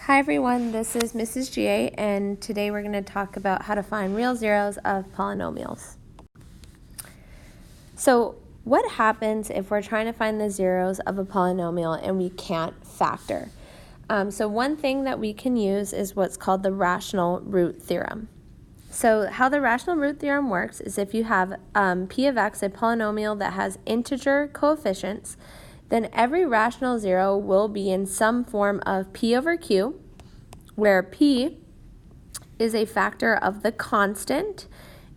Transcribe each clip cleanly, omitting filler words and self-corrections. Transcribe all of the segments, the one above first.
Hi everyone, this is Mrs. G.A. and today we're going to talk about how to find real zeros of polynomials. So what happens if we're trying to find the zeros of a polynomial and we can't factor? So one thing that we can use is what's called the rational root theorem. So how the rational root theorem works is if you have p of x, a polynomial that has integer coefficients, then every rational zero will be in some form of p over q, where p is a factor of the constant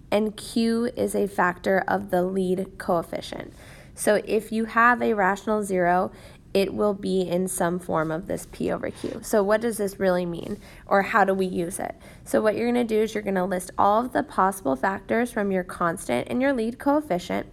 and q is a factor of the lead coefficient. So if you have a rational zero, it will be in some form of this p over q. So what does this really mean, or how do we use it? So what you're going to do is you're going to list all of the possible factors from your constant and your lead coefficient,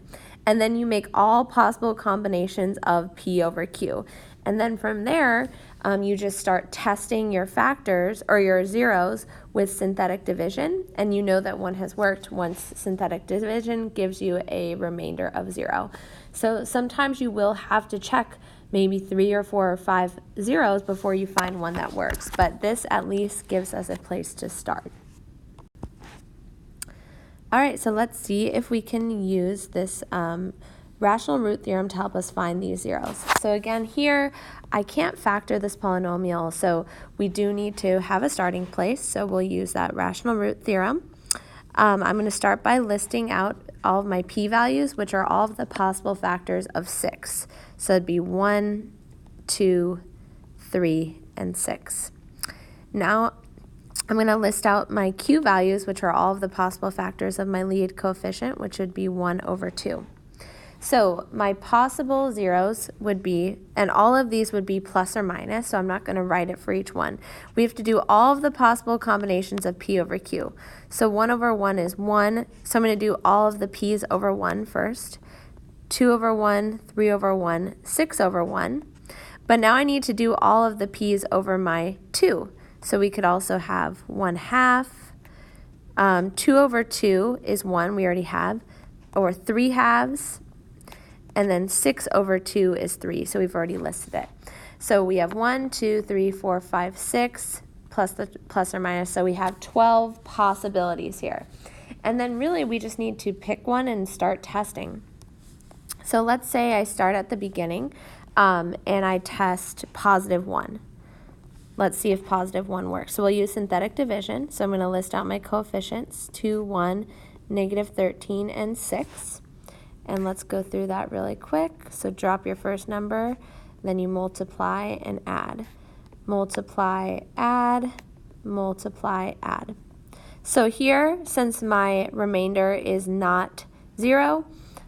and then you make all possible combinations of p over q. And then from there, you just start testing your factors or your zeros with synthetic division, and you know that one has worked once synthetic division gives you a remainder of 0. So sometimes you will have to check maybe 3 or 4 or 5 zeros before you find one that works, but this at least gives us a place to start. All right, so let's see if we can use this rational root theorem to help us find these zeros. So again, here I can't factor this polynomial, so we do need to have a starting place, so we'll use that rational root theorem. I'm going to start by listing out all of my p-values, which are all of the possible factors of 6. So it'd be 1, 2, 3, and 6. Now I'm going to list out my q values, which are all of the possible factors of my lead coefficient, which would be 1 over 2. So my possible zeros would be, and all of these would be plus or minus, so I'm not going to write it for each one. We have to do all of the possible combinations of p over q. So 1 over 1 is 1, so I'm going to do all of the p's over 1 first. 2 over 1, 3 over 1, 6 over 1. But now I need to do all of the p's over my 2. So we could also have 1/2. 2 over 2 is 1, we already have, or 3/2. And then 6 over 2 is 3, so we've already listed it. So we have 1, 2, 3, 4, 5, 6, plus the plus or minus, so we have 12 possibilities here. And then really we just need to pick one and start testing. So let's say I start at the beginning and I test +1. Let's see if +1 works. So we'll use synthetic division. So I'm going to list out my coefficients, 2, 1, -13, and 6. And let's go through that really quick. So drop your first number, then you multiply and add. Multiply, add, multiply, add. So here, since my remainder is not 0,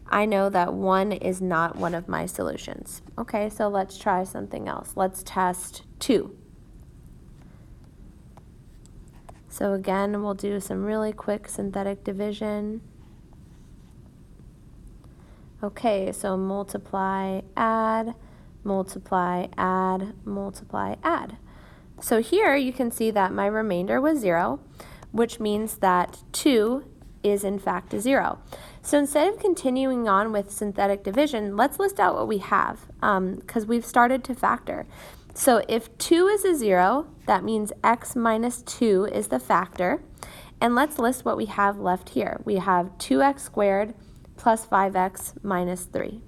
I know that 1 is not one of my solutions. Okay, so let's try something else. Let's test 2. So again, we'll do some really quick synthetic division. Okay, so multiply, add, multiply, add, multiply, add. So here you can see that my remainder was 0, which means that 2 is in fact a 0. So instead of continuing on with synthetic division, let's list out what we have, because we've started to factor. So if 2 is a 0, that means x minus 2 is the factor. And let's list what we have left here. We have 2x squared plus 5x minus 3.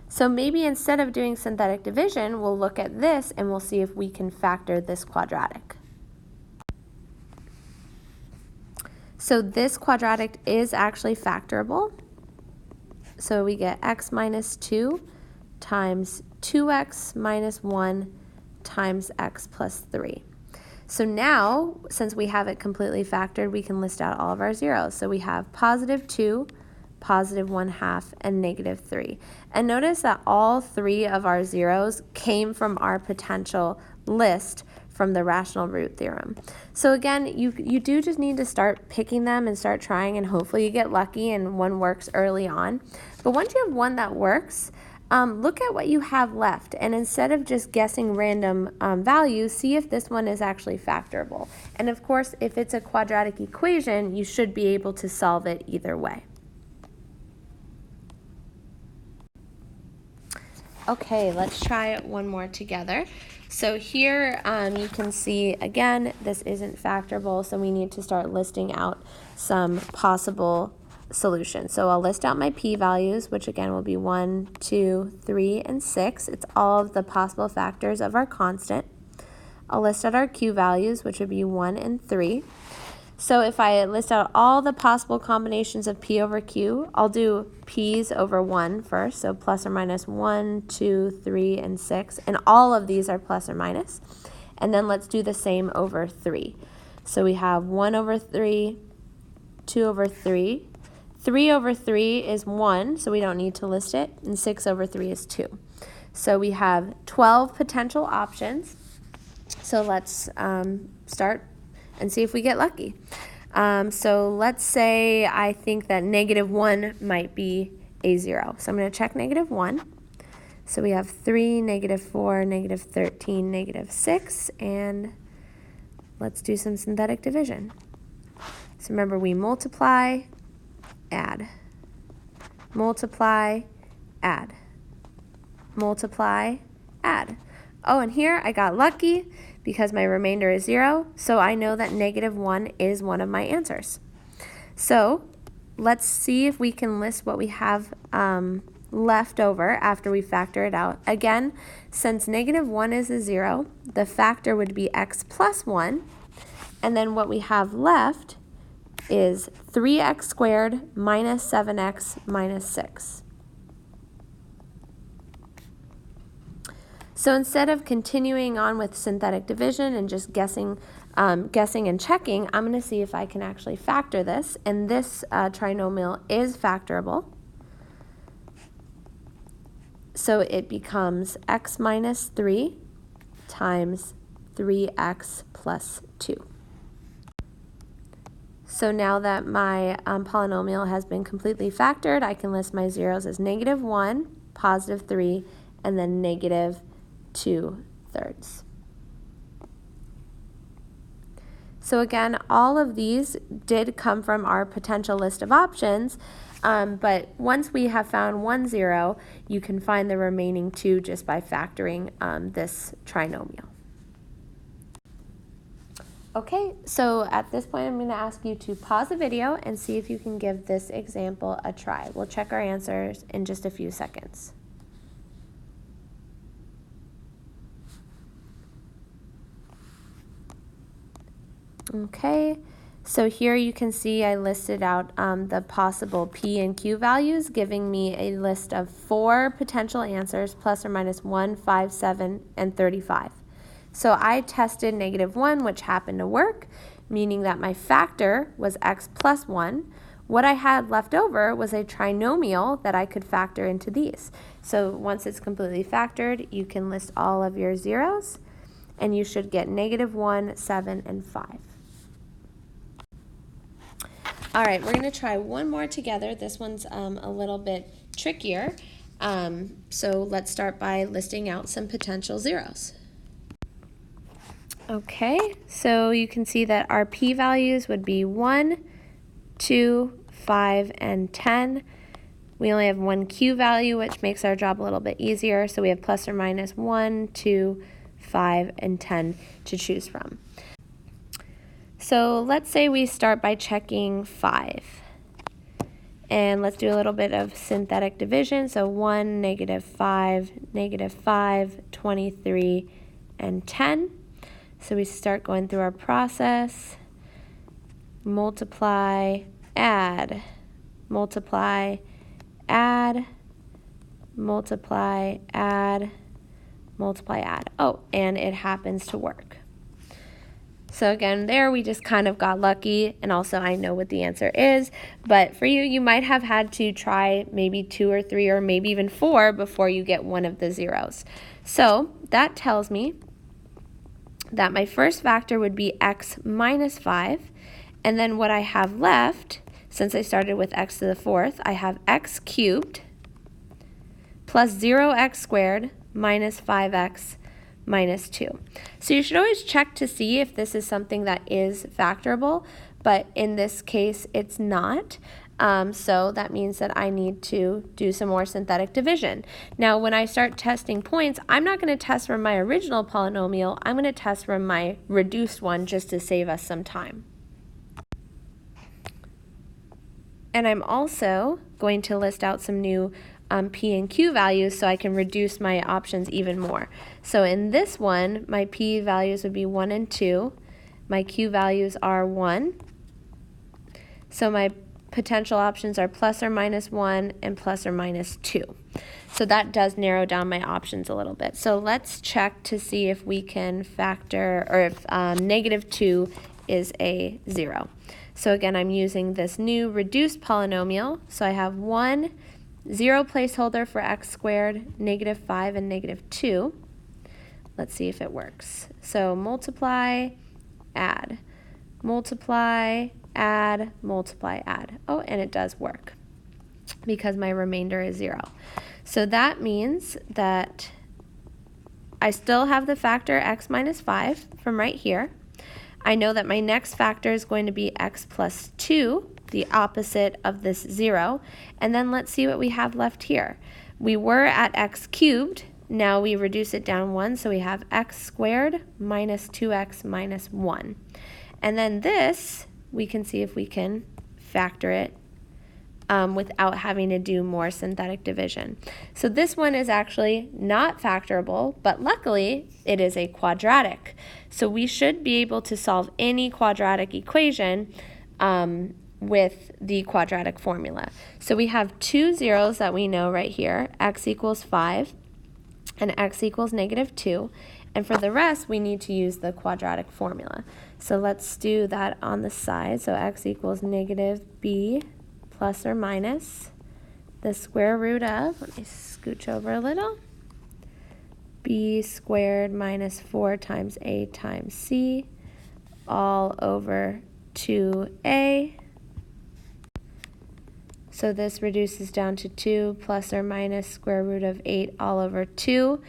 So maybe instead of doing synthetic division, we'll look at this and we'll see if we can factor this quadratic. So this quadratic is actually factorable. So we get x minus 2 times 2x minus 1 times x plus 3. So now, since we have it completely factored, we can list out all of our zeros. So we have +2, +1/2, and -3. And notice that all 3 of our zeros came from our potential list from the rational root theorem. So again, you do just need to start picking them and start trying, and hopefully you get lucky and one works early on. But once you have one that works, look at what you have left, and instead of just guessing random values, see if this one is actually factorable. And of course, if it's a quadratic equation, you should be able to solve it either way. Okay, let's try one more together. So here you can see, again, this isn't factorable, so we need to start listing out some possible solutions. So I'll list out my p-values, which again will be 1, 2, 3, and 6. It's all of the possible factors of our constant. I'll list out our q-values, which would be 1 and 3. So if I list out all the possible combinations of p over q, I'll do p's over 1 first, so plus or minus 1, 2, 3, and 6, and all of these are plus or minus. And then let's do the same over 3. So we have 1 over 3, 2 over 3, 3 over 3 is 1, so we don't need to list it, and 6 over 3 is 2. So we have 12 potential options. So let's start and see if we get lucky. So let's say I think that -1 might be a 0. So I'm going to check -1. So we have 3, -4, -13, -6, and let's do some synthetic division. So remember, we multiply, add, multiply, add, multiply, add. Oh, and here I got lucky because my remainder is 0, so I know that -1 is one of my answers. So let's see if we can list what we have left over after we factor it out. Again, since -1 is a 0, the factor would be x plus 1, and then what we have left is 3x squared minus 7x minus 6. So instead of continuing on with synthetic division and just guessing and checking, I'm going to see if I can actually factor this, and this trinomial is factorable. So it becomes x minus 3 times 3x plus 2. So now that my polynomial has been completely factored, I can list my zeros as -1, +3, and then -2/3. So again, all of these did come from our potential list of options, but once we have found one 0, you can find the remaining 2 just by factoring this trinomial. Okay, so at this point I'm going to ask you to pause the video and see if you can give this example a try. We'll check our answers in just a few seconds. Okay, so here you can see I listed out the possible p and q values, giving me a list of 4 potential answers, plus or minus 1, 5, 7, and 35. So I tested -1, which happened to work, meaning that my factor was x plus 1. What I had left over was a trinomial that I could factor into these. So once it's completely factored, you can list all of your zeros, and you should get -1, 7, and 5. All right, we're going to try one more together. This one's a little bit trickier. So let's start by listing out some potential zeros. Okay, so you can see that our p-values would be 1, 2, 5, and 10. We only have one q value, which makes our job a little bit easier. So we have plus or minus 1, 2, 5, and 10 to choose from. So let's say we start by checking 5. And let's do a little bit of synthetic division. So 1, -5, -5, 23, and 10. So we start going through our process. Multiply, add, multiply, add, multiply, add, multiply, add. Oh, and it happens to work. So again, there we just kind of got lucky, and also I know what the answer is, but for you, you might have had to try maybe 2 or 3 or maybe even 4 before you get one of the zeros. So that tells me that my first factor would be x minus 5, and then what I have left, since I started with x to the 4th, I have x cubed plus 0x squared minus 5x minus 2. So you should always check to see if this is something that is factorable, but in this case it's not. So that means that I need to do some more synthetic division. Now, when I start testing points, I'm not going to test from my original polynomial. I'm going to test from my reduced one just to save us some time. And I'm also going to list out some new P and Q values so I can reduce my options even more. So in this one, my P values would be 1 and 2. My Q values are 1. So my potential options are plus or minus 1 and plus or minus 2. So that does narrow down my options a little bit. So let's check to see if we can factor, or if negative 2 is a 0. So again, I'm using this new reduced polynomial. So I have 1, 0 placeholder for x squared, negative 5, and negative 2. Let's see if it works. So multiply, add, multiply, add, multiply, add. Oh, and it does work because my remainder is 0. So that means that I still have the factor x minus 5 from right here. I know that my next factor is going to be x plus 2, the opposite of this 0. And then let's see what we have left here. We were at x cubed. Now we reduce it down 1, so we have x squared minus 2x minus 1. And then this, we can see if we can factor it without having to do more synthetic division. So this one is actually not factorable, but luckily it is a quadratic. So we should be able to solve any quadratic equation with the quadratic formula. So we have two zeros that we know right here, x equals 5 and x equals negative 2. And for the rest, we need to use the quadratic formula. So let's do that on the side. So x equals negative b plus or minus the square root of, let me scooch over a little, b squared minus 4 times a times c all over 2a. So this reduces down to 2 plus or minus square root of 8 all over 2,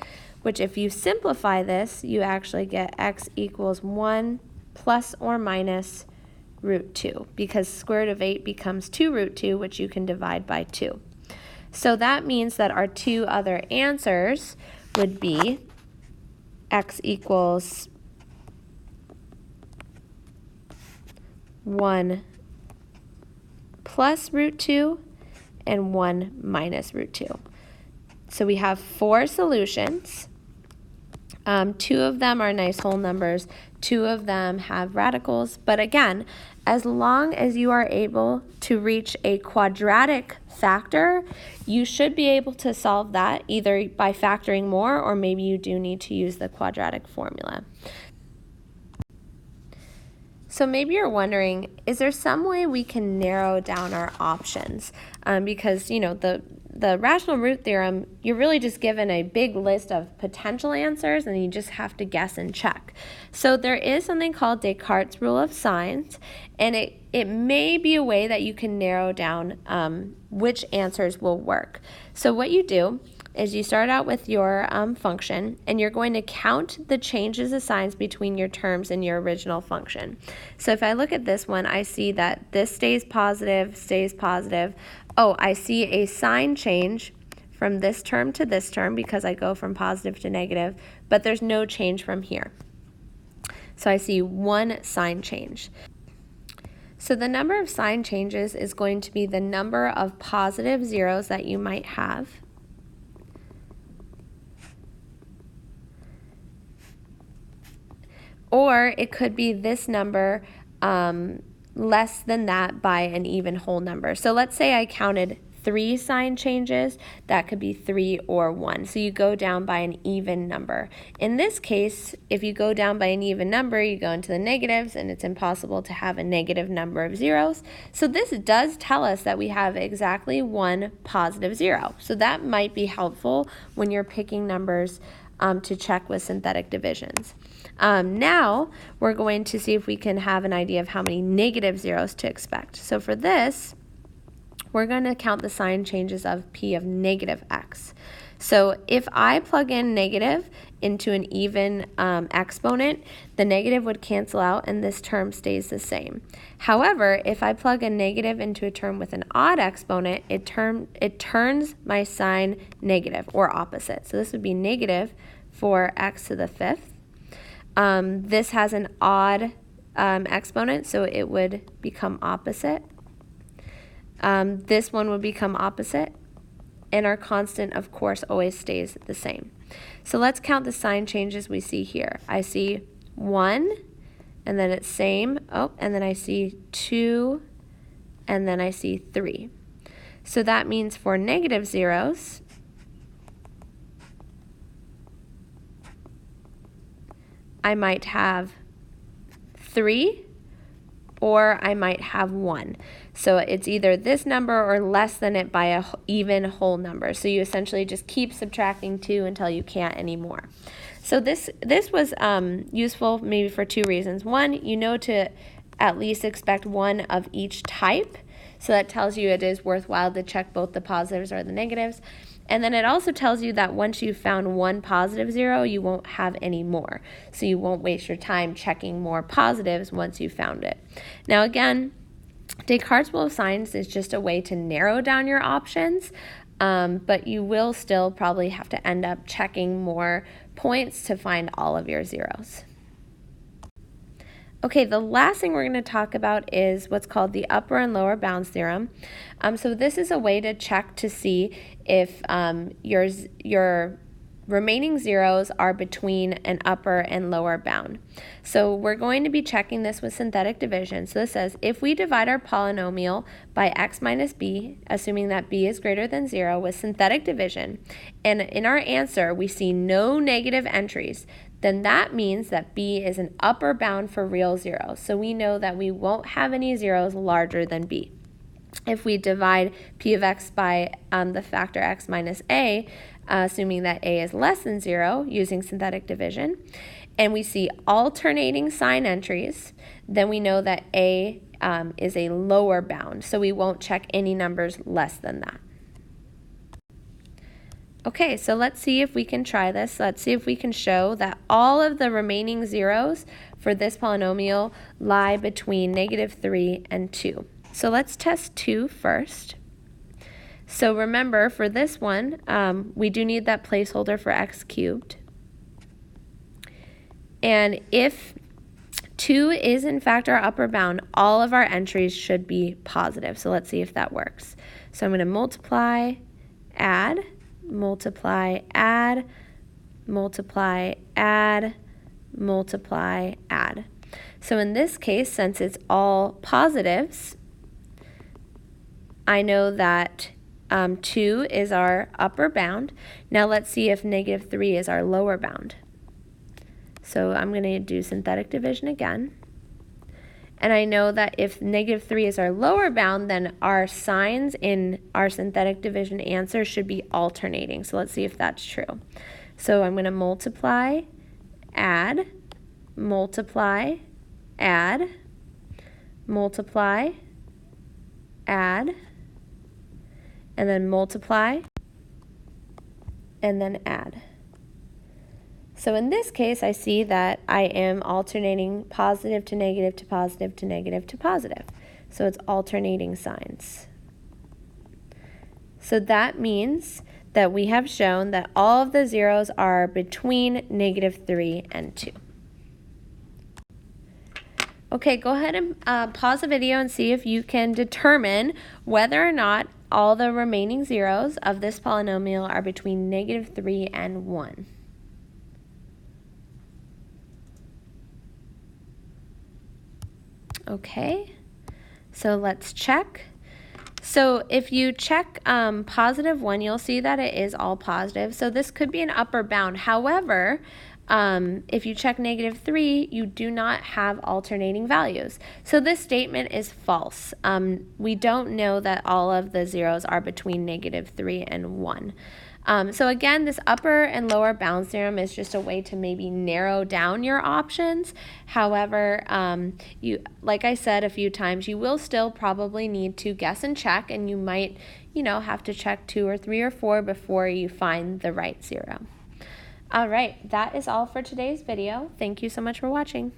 which if you simplify this, you actually get x equals 1 plus or minus root 2, because square root of 8 becomes 2 root 2, which you can divide by 2. So that means that our two other answers would be x equals 1 plus root 2 and 1 minus root 2. So we have 4 solutions. 2 of them are nice whole numbers, 2 of them have radicals, but again, as long as you are able to reach a quadratic factor, you should be able to solve that either by factoring more, or maybe you do need to use the quadratic formula. So maybe you're wondering, is there some way we can narrow down our options? Because, you know, the rational root theorem, you're really just given a big list of potential answers and you just have to guess and check. So there is something called Descartes' rule of signs, and it may be a way that you can narrow down which answers will work. So what you do is you start out with your function, and you're going to count the changes of signs between your terms and your original function. So if I look at this one, I see that this stays positive, stays positive. Oh, I see a sign change from this term to this term because I go from positive to negative, but there's no change from here. So I see one sign change. So the number of sign changes is going to be the number of positive zeros that you might have. Or it could be this number less than that by an even whole number. So let's say I counted 3 sign changes. That could be 3 or 1. So you go down by an even number. In this case, if you go down by an even number, you go into the negatives, and it's impossible to have a negative number of zeros. So this does tell us that we have exactly 1 positive 0. So that might be helpful when you're picking numbers to check with synthetic divisions. Now we're going to see if we can have an idea of how many negative zeros to expect. So for this, we're going to count the sign changes of p of negative x. So if I plug in negative into an even exponent, the negative would cancel out and this term stays the same. However, if I plug a negative into a term with an odd exponent, it turns my sign negative or opposite. So this would be negative for x to the fifth. This has an odd exponent, so it would become opposite. This one would become opposite. And our constant, of course, always stays the same. So let's count the sign changes we see here. I see 1, and then it's same. Oh, and then I see 2, and then I see 3. So that means for negative zeros, I might have 3, or I might have 1. So it's either this number or less than it by a even whole number. So you essentially just keep subtracting 2 until you can't anymore. So this was useful maybe for 2 reasons. One, you know to at least expect one of each type. So that tells you it is worthwhile to check both the positives or the negatives. And then it also tells you that once you've found one positive zero, you won't have any more. So you won't waste your time checking more positives once you've found it. Now again, Descartes' rule of signs is just a way to narrow down your options, but you will still probably have to end up checking more points to find all of your zeros. Okay, the last thing we're going to talk about is what's called the upper and lower bounds theorem. So this is a way to check to see if your remaining zeros are between an upper and lower bound. So we're going to be checking this with synthetic division. So this says if we divide our polynomial by x minus b, assuming that b is greater than 0 with synthetic division, and in our answer we see no negative entries, then that means that b is an upper bound for real zeros. So we know that we won't have any zeros larger than b. If we divide p of x by the factor x minus a, assuming that a is less than 0 using synthetic division, and we see alternating sign entries, then we know that a is a lower bound. So we won't check any numbers less than that. Okay, so let's see if we can try this. Let's see if we can show that all of the remaining zeros for this polynomial lie between -3 and 2. So let's test 2 first. So remember, for this one, we do need that placeholder for x cubed. And if 2 is in fact our upper bound, all of our entries should be positive. So let's see if that works. So I'm going to multiply, add, multiply, add, multiply, add, multiply, add. So in this case, since it's all positives, I know that 2 is our upper bound. Now let's see if -3 is our lower bound. So I'm going to do synthetic division again. And I know that if -3 is our lower bound, then our signs in our synthetic division answer should be alternating. So let's see if that's true. So I'm going to multiply, add, multiply, add, multiply, add, and then multiply, and then add. So in this case, I see that I am alternating positive to negative to positive to negative to positive. So it's alternating signs. So that means that we have shown that all of the zeros are between -3 and 2. Okay, go ahead and pause the video and see if you can determine whether or not all the remaining zeros of this polynomial are between -3 and 1. Okay, so let's check. So if you check +1, you'll see that it is all positive. So this could be an upper bound. However, if you check -3, you do not have alternating values. So this statement is false. We don't know that all of the zeros are between -3 and 1. So again, this upper and lower bounds theorem is just a way to maybe narrow down your options. However, like I said a few times, you will still probably need to guess and check, and you might, have to check 2 or 3 or 4 before you find the right zero. All right, that is all for today's video. Thank you so much for watching.